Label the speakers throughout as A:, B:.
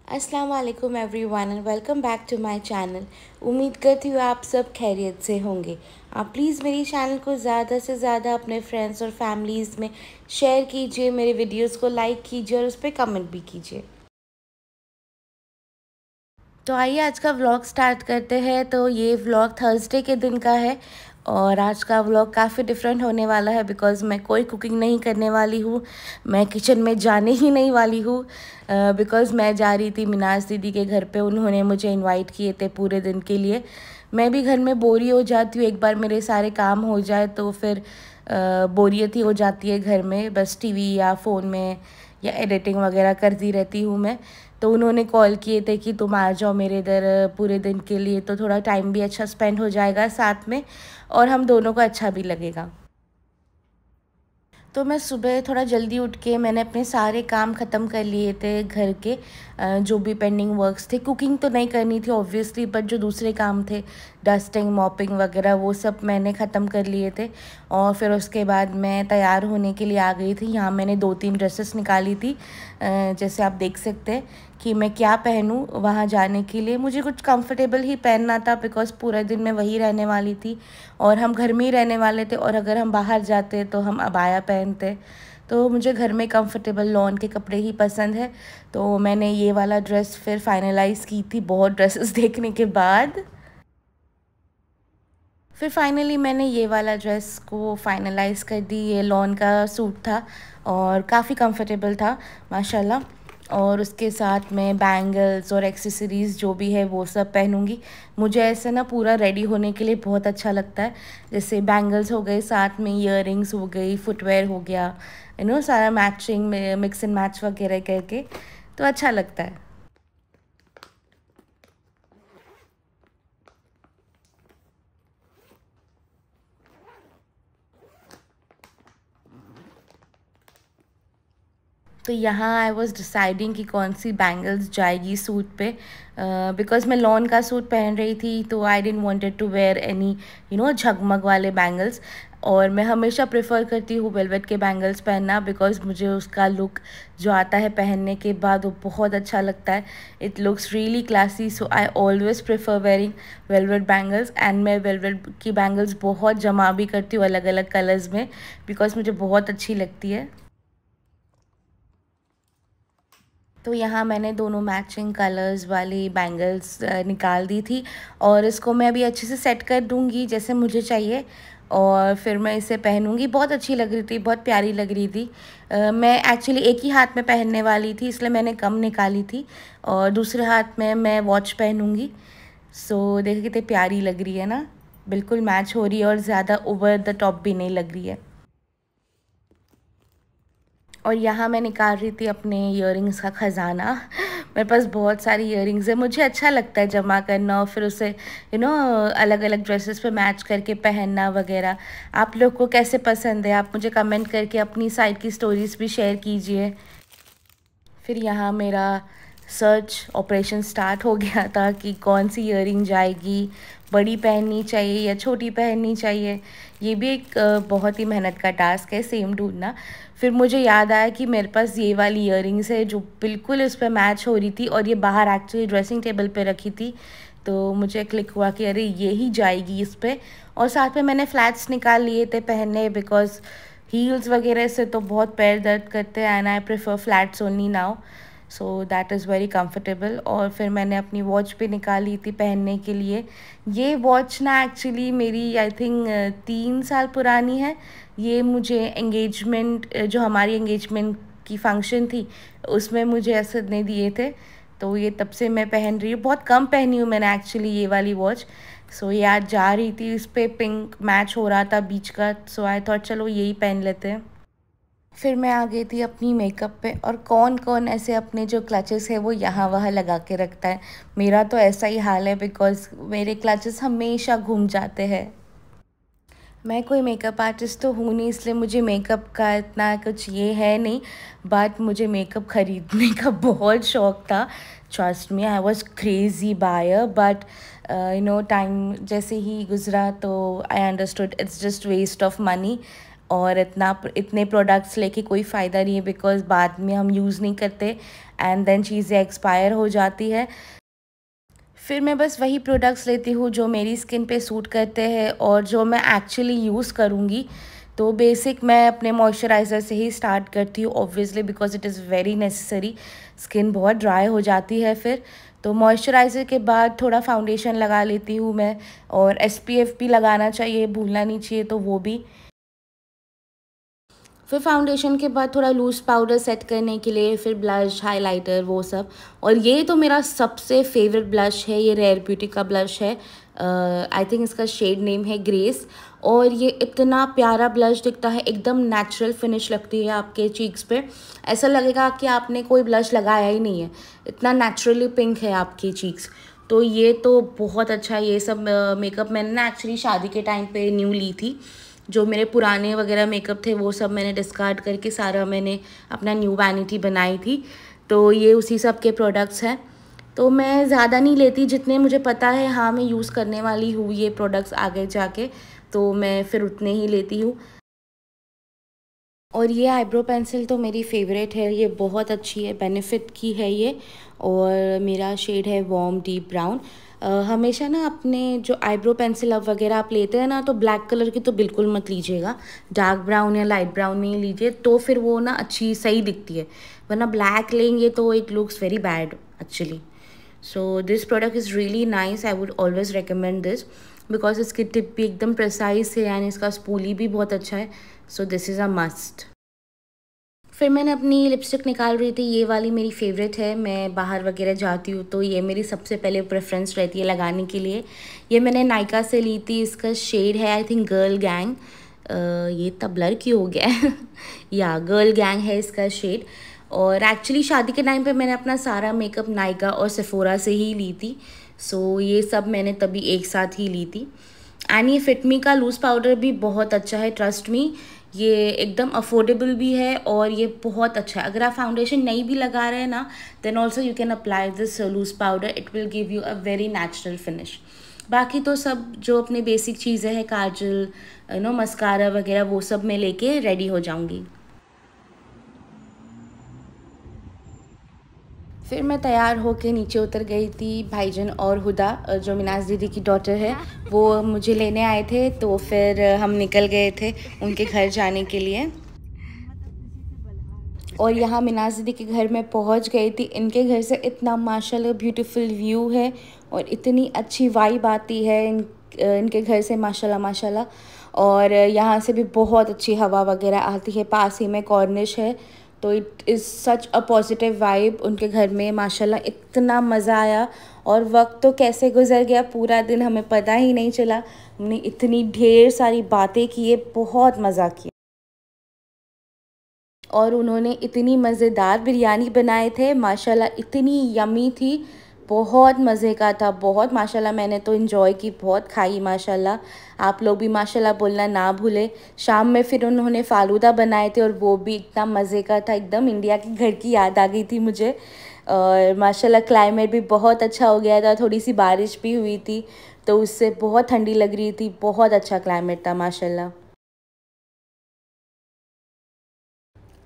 A: अस्सलाम वालेकुम everyone and welcome back to my channel. उम्मीद करती हूँ आप सब खैरियत से होंगे। आप प्लीज़ मेरी चैनल को ज़्यादा से ज़्यादा अपने फ्रेंड्स और फैमिलीज़ में शेयर कीजिए, मेरे वीडियोस को लाइक कीजिए और उस पर कमेंट भी कीजिए। तो आइए आज का व्लॉग स्टार्ट करते हैं। तो ये व्लॉग थर्सडे के दिन का है और आज का व्लॉग काफ़ी डिफरेंट होने वाला है बिकॉज़ मैं कोई कुकिंग नहीं करने वाली हूँ। मैं किचन में जाने ही नहीं वाली हूँ बिकॉज़ मैं जा रही थी मिनाज दीदी के घर पे। उन्होंने मुझे इनवाइट किए थे पूरे दिन के लिए। मैं भी घर में बोरी हो जाती हूँ, एक बार मेरे सारे काम हो जाए तो फिर बोरियत ही हो जाती है घर में, बस टीवी या फ़ोन में या एडिटिंग वगैरह करती रहती हूँ मैं। तो उन्होंने कॉल किए थे कि तुम आ जाओ मेरे इधर पूरे दिन के लिए, तो थोड़ा टाइम भी अच्छा स्पेंड हो जाएगा साथ में और हम दोनों को अच्छा भी लगेगा। तो मैं सुबह थोड़ा जल्दी उठ के मैंने अपने सारे काम ख़त्म कर लिए थे घर के, जो भी पेंडिंग वर्क्स थे। कुकिंग तो नहीं करनी थी ऑब्वियसली, बट जो दूसरे काम थे डस्टिंग मॉपिंग वगैरह वो सब मैंने ख़त्म कर लिए थे। और फिर उसके बाद मैं तैयार होने के लिए आ गई थी। यहाँ मैंने 2-3 ड्रेसेस निकाली थी, जैसे आप देख सकते हैं कि मैं क्या पहनूं वहाँ जाने के लिए। मुझे कुछ कंफर्टेबल ही पहनना था बिकॉज़ पूरा दिन मैं वहीं रहने वाली थी और हम घर में ही रहने वाले थे, और अगर हम बाहर जाते तो हम अबाया पहनते। तो मुझे घर में कंफर्टेबल लॉन के कपड़े ही पसंद है। तो मैंने ये वाला ड्रेस फिर फाइनलाइज़ की थी बहुत ड्रेसेस देखने के बाद। फिर फाइनली मैंने ये वाला ड्रेस को फाइनलाइज़ कर दी। ये लॉन का सूट था और काफ़ी कंफर्टेबल था माशाल्लाह। और उसके साथ मैं बैंगल्स और एक्सेसरीज़ जो भी है वो सब पहनूंगी। मुझे ऐसे ना पूरा रेडी होने के लिए बहुत अच्छा लगता है। जैसे बैंगल्स हो गए, साथ में ईयरिंग्स हो गई, फुटवेयर हो गया, सारा मैचिंग में मिक्स एंड मैच वगैरह करके, तो अच्छा लगता है। तो यहाँ आई वॉज डिसाइडिंग कि कौन सी बैंगल्स जाएगी सूट पे, बिकॉज मैं लॉन का सूट पहन रही थी तो I didn't wanted to wear any झगमग वाले बैंगल्स। और मैं हमेशा प्रेफर करती हूँ वेलवेट के बैंगल्स पहनना बिकॉज मुझे उसका लुक जो आता है पहनने के बाद वो बहुत अच्छा लगता है। It looks really classy, so I always prefer wearing velvet bangles. And मैं वेलवेट की बैंगल्स बहुत जमा भी करती हूँ अलग अलग कलर्स में बिकॉज मुझे बहुत अच्छी लगती है। तो यहाँ मैंने दोनों मैचिंग कलर्स वाली बैंगल्स निकाल दी थी और इसको मैं अभी अच्छे से सेट कर दूँगी जैसे मुझे चाहिए, और फिर मैं इसे पहनूँगी। बहुत अच्छी लग रही थी, बहुत प्यारी लग रही थी। मैं एक्चुअली एक ही हाथ में पहनने वाली थी इसलिए मैंने कम निकाली थी, और दूसरे हाथ में मैं वॉच पहनूँगी। सो देखिए कितनी प्यारी लग रही है ना, बिल्कुल मैच हो रही है और ज़्यादा ओवर द टॉप भी नहीं लग रही है। और यहाँ मैं निकाल रही थी अपने इयररिंग्स का ख़जाना। मेरे पास बहुत सारी इयररिंग्स है, मुझे अच्छा लगता है जमा करना और फिर उसे अलग अलग ड्रेसेस पे मैच करके पहनना वगैरह। आप लोग को कैसे पसंद है आप मुझे कमेंट करके अपनी साइड की स्टोरीज़ भी शेयर कीजिए। फिर यहाँ मेरा सर्च ऑपरेशन स्टार्ट हो गया था कि कौन सी ईयरिंग जाएगी, बड़ी पहननी चाहिए या छोटी पहननी चाहिए। ये भी एक बहुत ही मेहनत का टास्क है सेम ढूंढना। फिर मुझे याद आया कि मेरे पास ये वाली ईयरिंग्स है जो बिल्कुल इस पर मैच हो रही थी, और ये बाहर एक्चुअली ड्रेसिंग टेबल पे रखी थी। तो मुझे क्लिक हुआ कि अरे ये ही जाएगी इस पर। और साथ में मैंने फ्लैट्स निकाल लिए थे पहनने बिकॉज हील्स वगैरह से तो बहुत पैर दर्द करते हैं and I prefer flats only now, so that is very comfortable. और फिर मैंने अपनी वॉच भी निकाली थी पहनने के लिए। ये वॉच ना एक्चुअली मेरी आई थिंक 3 साल पुरानी है। ये मुझे एंगेजमेंट, जो हमारी एंगेजमेंट की फंक्शन थी उसमें मुझे असद ने दिए थे। तो ये तब से मैं पहन रही हूँ, बहुत कम पहनी हूँ मैंने एक्चुअली ये वाली वॉच। सो ये आज जा रही थी, इस पर पिंक मैच हो रहा था बीच का, सो आई थॉट चलो यही पहन लेते हैं। फिर मैं आ गई थी अपनी मेकअप पे, और कौन कौन ऐसे अपने जो क्लचेस है वो यहाँ वहाँ लगा के रखता है। मेरा तो ऐसा ही हाल है बिकॉज़ मेरे क्लचेस हमेशा घूम जाते हैं। मैं कोई मेकअप आर्टिस्ट तो हूँ नहीं इसलिए मुझे मेकअप का इतना कुछ ये है नहीं, बट मुझे मेकअप ख़रीदने का बहुत शौक़ था। Trust me I was crazy buyer, but time जैसे ही गुज़रा तो I understood it's just waste of money. और इतने प्रोडक्ट्स लेके कोई फ़ायदा नहीं है बिकॉज़ बाद में हम यूज़ नहीं करते एंड देन चीज़ें एक्सपायर हो जाती है। फिर मैं बस वही प्रोडक्ट्स लेती हूँ जो मेरी स्किन पे सूट करते हैं और जो मैं एक्चुअली यूज़ करूँगी। तो बेसिक मैं अपने मॉइस्चराइज़र से ही स्टार्ट करती हूँ obviously, because it is very necessary. Skin बहुत ड्राई हो जाती है फिर। तो मॉइस्चराइज़र के बाद थोड़ा फाउंडेशन लगा लेती हूँ मैं, और SPF भी लगाना चाहिए, भूलना नहीं चाहिए, तो वो भी। फिर फाउंडेशन के बाद थोड़ा लूज़ पाउडर सेट करने के लिए, फिर ब्लश, हाइलाइटर, वो सब। और ये तो मेरा सबसे फेवरेट ब्लश है, ये रेयर ब्यूटी का ब्लश है। आई थिंक इसका शेड नेम है ग्रेस। और ये इतना प्यारा ब्लश दिखता है, एकदम नेचुरल फिनिश लगती है आपके चीक्स पे। ऐसा लगेगा कि आपने कोई ब्लश लगाया ही नहीं है, इतना नेचुरली पिंक है आपकी चीक्स। तो ये तो बहुत अच्छा है। ये सब मेकअप मैंने ना एक्चुअली शादी के टाइम पे न्यू ली थी। जो मेरे पुराने वगैरह मेकअप थे वो सब मैंने डिस्कार्ड करके सारा मैंने अपना न्यू वैनिटी बनाई थी। तो ये उसी सब के प्रोडक्ट्स हैं। तो मैं ज़्यादा नहीं लेती, जितने मुझे पता है हाँ मैं यूज़ करने वाली हूँ ये प्रोडक्ट्स आगे जाके, तो मैं फिर उतने ही लेती हूँ। और ये आईब्रो पेंसिल तो मेरी फेवरेट है, ये बहुत अच्छी है, बेनिफिट की है ये। और मेरा शेड है वार्म डीप ब्राउन। हमेशा ना अपने जो आईब्रो पेंसिल अब वगैरह आप लेते हैं ना, तो ब्लैक कलर की तो बिल्कुल मत लीजिएगा, डार्क ब्राउन या लाइट ब्राउन में ही लीजिए, तो फिर वो ना अच्छी सही दिखती है। वरना ब्लैक लेंगे तो it looks very bad actually. So this product is really nice, I would always recommend this, because इसकी टिप भी एकदम प्रिसाइज है एंड इसका स्पूली भी बहुत अच्छा है। So this is a must. फिर मैंने अपनी लिपस्टिक निकाल रही थी, ये वाली मेरी फेवरेट है। मैं बाहर वगैरह जाती हूँ तो ये मेरी सबसे पहले प्रेफरेंस रहती है लगाने के लिए। ये मैंने नायका से ली थी, इसका शेड है आई थिंक गर्ल गैंग। ये तब ब्लर क्यों हो गया है या गर्ल गैंग है इसका शेड। और एक्चुअली शादी के टाइम पे मैंने अपना सारा मेकअप नायका और सेफोरा से ही ली थी। सो ये सब मैंने तभी एक साथ ही ली थी। एंड ये फिटमी का लूज़ पाउडर भी बहुत अच्छा है, ट्रस्ट मी। ये एकदम अफोर्डेबल भी है और ये बहुत अच्छा है। अगर आप फाउंडेशन नहीं भी लगा रहे हैं ना, then also you can apply this loose powder, it will give you a very natural finish. बाकी तो सब जो अपने बेसिक चीज़ें हैं, काजल, मस्कारा वगैरह, वो सब मैं लेके रेडी हो जाऊँगी। फिर मैं तैयार होके नीचे उतर गई थी। भाईजान और हुदा, जो मिनाज दीदी की डॉटर है, वो मुझे लेने आए थे, तो फिर हम निकल गए थे उनके घर जाने के लिए। और यहाँ मिनाज दीदी के घर में पहुँच गई थी। इनके घर से इतना माशाल्लाह ब्यूटीफुल व्यू है और इतनी अच्छी वाइब आती है इनके घर से, माशाल्लाह माशाल्लाह। और यहाँ से भी बहुत अच्छी हवा वगैरह आती है, पास ही में कॉर्निश है, तो it is such a positive vibe उनके घर में। माशाल्लाह इतना मज़ा आया, और वक्त तो कैसे गुजर गया, पूरा दिन हमें पता ही नहीं चला। हमने इतनी ढेर सारी बातें किए, बहुत मज़ा किया। और उन्होंने इतनी मज़ेदार बिरयानी बनाए थे, माशाल्लाह इतनी यमी थी, बहुत मज़े का था, बहुत माशाल्लाह। मैंने तो इन्जॉय की, बहुत खाई माशाल्लाह। आप लोग भी माशाल्लाह बोलना ना भूले। शाम में फिर उन्होंने फ़ालूदा बनाए थे और वो भी इतना मज़े का था, एकदम इंडिया के घर की याद आ गई थी मुझे। और माशाल्लाह क्लाइमेट भी बहुत अच्छा हो गया था, थोड़ी सी बारिश भी हुई थी, तो उससे बहुत ठंडी लग रही थी, बहुत अच्छा क्लाइमेट था माशाल्लाह।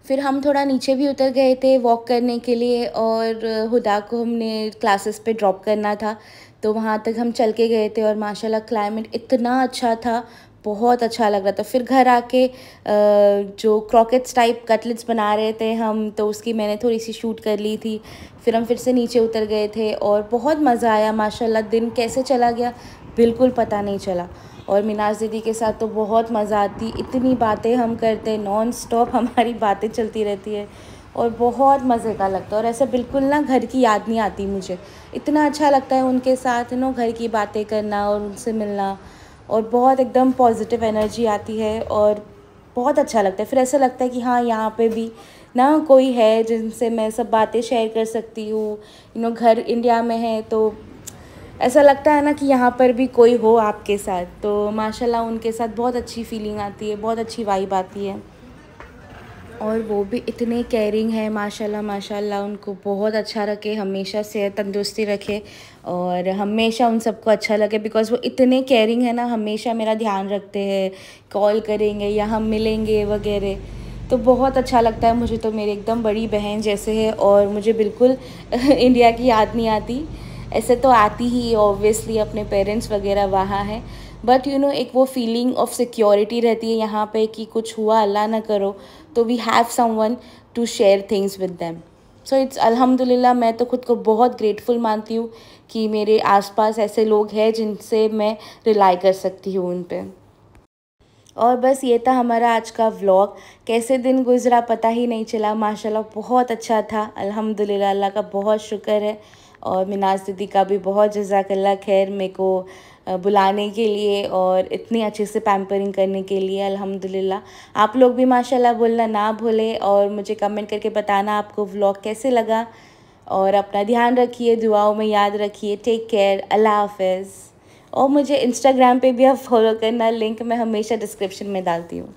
A: फिर हम थोड़ा नीचे भी उतर गए थे वॉक करने के लिए, और हुदा को हमने क्लासेस पे ड्रॉप करना था, तो वहाँ तक हम चल के गए थे। और माशाल्लाह क्लाइमेट इतना अच्छा था, बहुत अच्छा लग रहा था। फिर घर आके जो क्रॉकेट्स टाइप कटलेट्स बना रहे थे हम, तो उसकी मैंने थोड़ी सी शूट कर ली थी। फिर हम फिर से नीचे उतर गए थे और बहुत मज़ा आया माशाल्लाह। दिन कैसे चला गया बिल्कुल पता नहीं चला। और मिनाज दीदी के साथ तो बहुत मज़ा आती, इतनी बातें हम करते, नॉन स्टॉप हमारी बातें चलती रहती है, और बहुत मज़े का लगता है। और ऐसे बिल्कुल ना घर की याद नहीं आती मुझे, इतना अच्छा लगता है उनके साथ घर की बातें करना और उनसे मिलना, और बहुत एकदम पॉजिटिव एनर्जी आती है और बहुत अच्छा लगता है। फिर ऐसा लगता है कि हाँ यहाँ पे भी ना कोई है जिनसे मैं सब बातें शेयर कर सकती हूँ। घर इंडिया में है तो ऐसा लगता है ना कि यहाँ पर भी कोई हो आपके साथ, तो माशाल्लाह उनके साथ बहुत अच्छी फीलिंग आती है, बहुत अच्छी वाइब आती है। और वो भी इतने केयरिंग है माशाल्लाह माशाल्लाह, उनको बहुत अच्छा रखे, हमेशा सेहत तंदुरुस्ती रखे और हमेशा उन सबको अच्छा लगे, बिकॉज़ वो इतने केयरिंग है ना, हमेशा मेरा ध्यान रखते हैं, कॉल करेंगे या हम मिलेंगे वगैरह। तो बहुत अच्छा लगता है मुझे, तो मेरी एकदम बड़ी बहन जैसे है और मुझे बिल्कुल इंडिया की याद नहीं आती। ऐसे तो आती ही ऑब्वियसली, अपने पेरेंट्स वगैरह वहाँ हैं, बट एक वो फीलिंग ऑफ सिक्योरिटी रहती है यहाँ पे कि कुछ हुआ अल्लाह ना करो तो we have someone to share things with them. So it's अल्हम्दुलिल्लाह, मैं तो खुद को बहुत ग्रेटफुल मानती हूँ कि मेरे आसपास ऐसे लोग हैं जिनसे मैं रिलाई कर सकती हूँ उन पे। और बस ये था हमारा आज का व्लॉग। कैसे दिन गुज़रा पता ही नहीं चला, माशाल्लाह बहुत अच्छा था अल्हम्दुलिल्लाह, अल्लाह का बहुत शुक्र है। और मिनाज दीदी का भी बहुत जज़ाकल्लाह खैर मेरे को बुलाने के लिए और इतनी अच्छे से पैम्परिंग करने के लिए अल्हम्दुलिल्लाह। आप लोग भी माशाल्लाह बोलना ना भूलें और मुझे कमेंट करके बताना आपको व्लॉग कैसे लगा। और अपना ध्यान रखिए, दुआओं में याद रखिए। टेक केयर, अल्लाह हाफ़िज़। और मुझे इंस्टाग्राम पे भी आप फॉलो करना, लिंक मैं हमेशा डिस्क्रिप्शन में डालती हूँ।